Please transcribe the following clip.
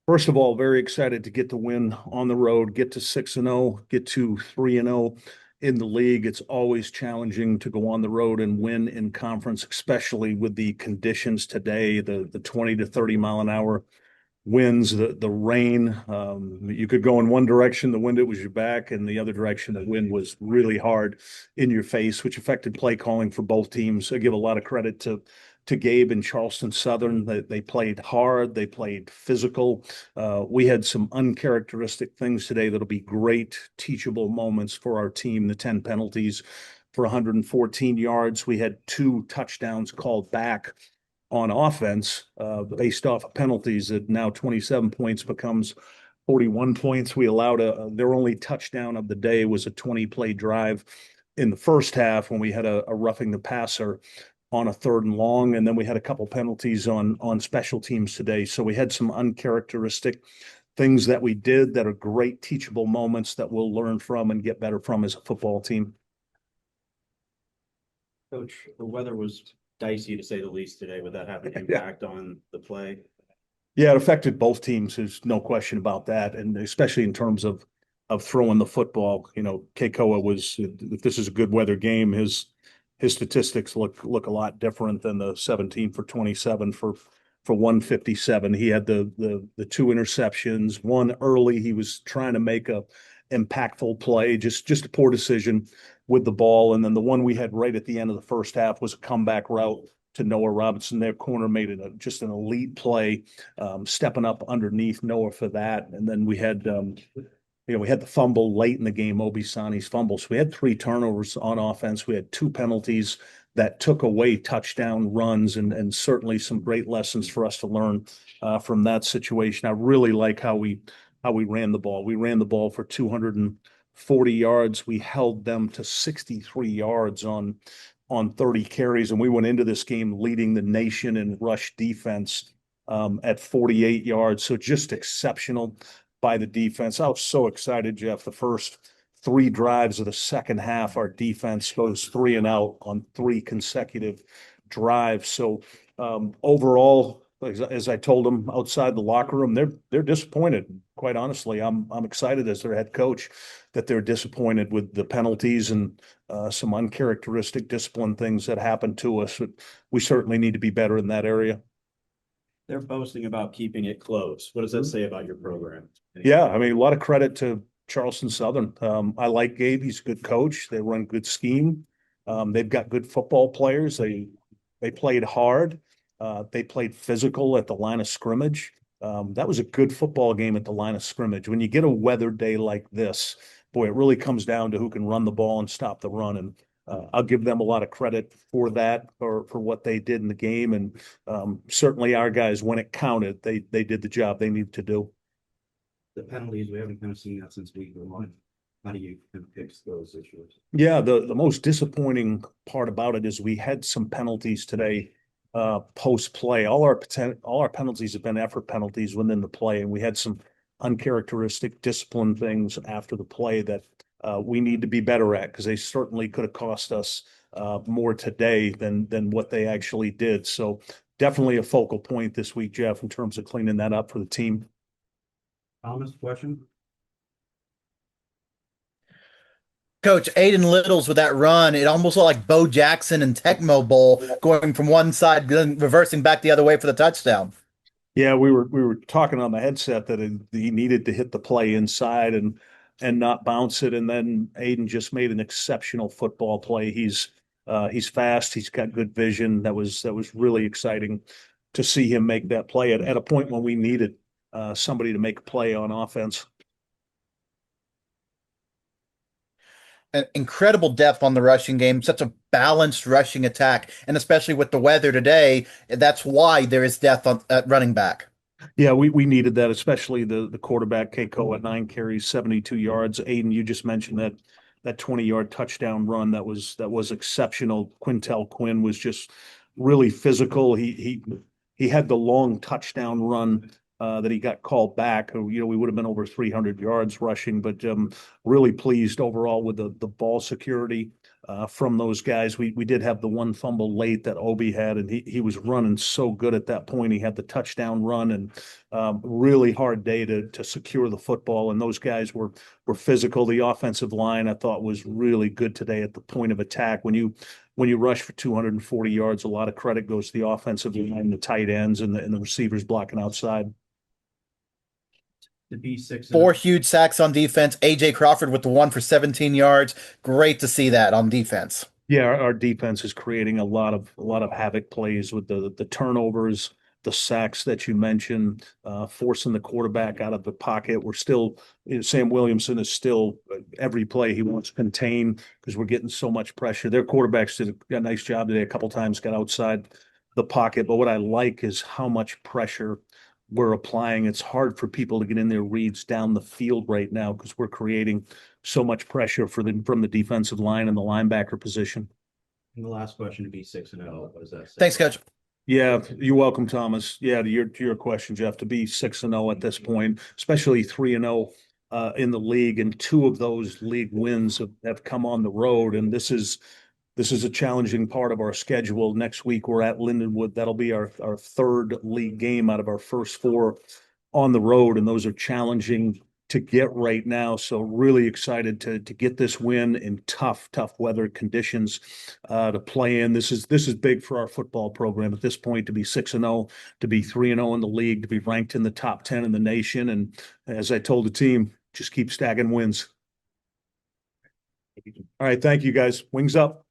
First of all, very excited to get the win on the road, get to 6-0, get to 3-0 in the league. It's always challenging to go on the road and win in conference, especially with the conditions today, the 20 to 30 mile an hour winds, the rain. You could go in one direction, the wind it was your back, and the other direction, the wind was really hard in your face, which affected play calling for both teams. I give a lot of credit to Gabe and Charleston Southern. They played hard, they played physical. We had some uncharacteristic things today that'll be great teachable moments for our team. The 10 penalties for 114 yards. We had 2 touchdowns called back on offense based off of penalties. That now 27 points becomes 41 points. We allowed their only touchdown of the day was a 20-play drive in the first half when we had a roughing the passer on a 3rd and long, and then we had a couple penalties on special teams today. So we had some uncharacteristic things that we did that are great teachable moments that we'll learn from and get better from as a football team. Coach, the weather was dicey to say the least today. Would that have an impact on the play? Yeah, it affected both teams. There's no question about that, and especially in terms of throwing the football. You know, Keikoa was, if this is a good weather game, his statistics look a lot different than the 17 for 27 for 157. He had the 2 interceptions, one early. He was trying to make a impactful play, just a poor decision with the ball. And then the one we had right at the end of the first half was a comeback route to Noah Robinson. Their corner made it just an elite play, stepping up underneath Noah for that. And then we had we had the fumble late in the game, Obisani's fumble. So we had 3 turnovers on offense. We had 2 penalties that took away touchdown runs, and certainly some great lessons for us to learn from that situation. I really like how we ran the ball. We ran the ball for 240 yards. We held them to 63 yards on 30 carries, and we went into this game leading the nation in rush defense at 48 yards. So just exceptional by the defense. I was so excited, Jeff. The first 3 drives of the second half, our defense goes 3 and out on 3 consecutive drives. So overall, as I told them outside the locker room, they're disappointed. Quite honestly, I'm excited as their head coach that they're disappointed with the penalties and some uncharacteristic discipline things that happened to us. We certainly need to be better in that area. They're boasting about keeping it close. What does that say about your program? Yeah, I mean, a lot of credit to Charleston Southern. I like Gabe. He's a good coach. They run good scheme. They've got good football players. They played hard. They played physical at the line of scrimmage. That was a good football game at the line of scrimmage. When you get a weather day like this, boy, it really comes down to who can run the ball and stop the run. And I'll give them a lot of credit for that, for what they did in the game. And certainly our guys, when it counted, they did the job they needed to do. The penalties, we haven't kind of seen that since week 1. How do you fix those issues? Yeah, the most disappointing part about it is we had some penalties today post play. All our penalties have been effort penalties within the play, and we had some uncharacteristic discipline things after the play that we need to be better at, because they certainly could have cost us more today than what they actually did. So definitely a focal point this week, Jeff, in terms of cleaning that up for the team. Thomas, question? Coach, Aiden Littles with that run, it almost looked like Bo Jackson and Tecmo Bowl going from one side, then reversing back the other way for the touchdown. Yeah, we were talking on the headset that he needed to hit the play inside and not bounce it, and then Aiden just made an exceptional football play. He's fast. He's got good vision. That was really exciting to see him make that play at a point when we needed somebody to make a play on offense. An incredible depth on the rushing game, such a balanced rushing attack, and especially with the weather today, that's why there is depth at running back. Yeah, we needed that, especially the quarterback, Keiko, at 9 carries, 72 yards. Aiden, you just mentioned that 20-yard touchdown run that was exceptional. Quintel Quinn was just really physical. He had the long touchdown run that he got called back. We would have been over 300 yards rushing, but really pleased overall with the ball security from those guys. We did have the one fumble late that Obi had, and he was running so good at that point. He had the touchdown run, and really hard day to secure the football. And those guys were physical. The offensive line I thought was really good today at the point of attack. When you rush for 240 yards, a lot of credit goes to the offensive line, the tight ends, and the receivers blocking outside. To be 6 4 huge sacks on defense. AJ Crawford with the one for 17 yards. Great to see that on defense. Yeah, our defense is creating a lot of havoc plays with the turnovers, the sacks that you mentioned, forcing the quarterback out of the pocket. We're still, Sam Williamson is still every play he wants to contain because we're getting so much pressure. Their quarterbacks did a nice job today. A couple times got outside the pocket, but what I like is how much pressure we're applying. It's hard for people to get in their reads down the field right now because we're creating so much pressure from the defensive line and the linebacker position. And the last question to be 6-0. What does that say? Thanks, Coach. Yeah, you're welcome, Thomas. Yeah, to your question, Jeff, to be 6-0 at this point, especially 3-0 in the league, and 2 of those league wins have come on the road, and this is a challenging part of our schedule. Next week we're at Lindenwood. That'll be our 3rd league game out of our first 4 on the road, and those are challenging to get right now. So really excited to get this win in tough weather conditions to play in. This is big for our football program at this point, to be 6-0, to be 3-0 in the league, to be ranked in the top 10 in the nation. And as I told the team, just keep stacking wins. All right, thank you guys. Wings up.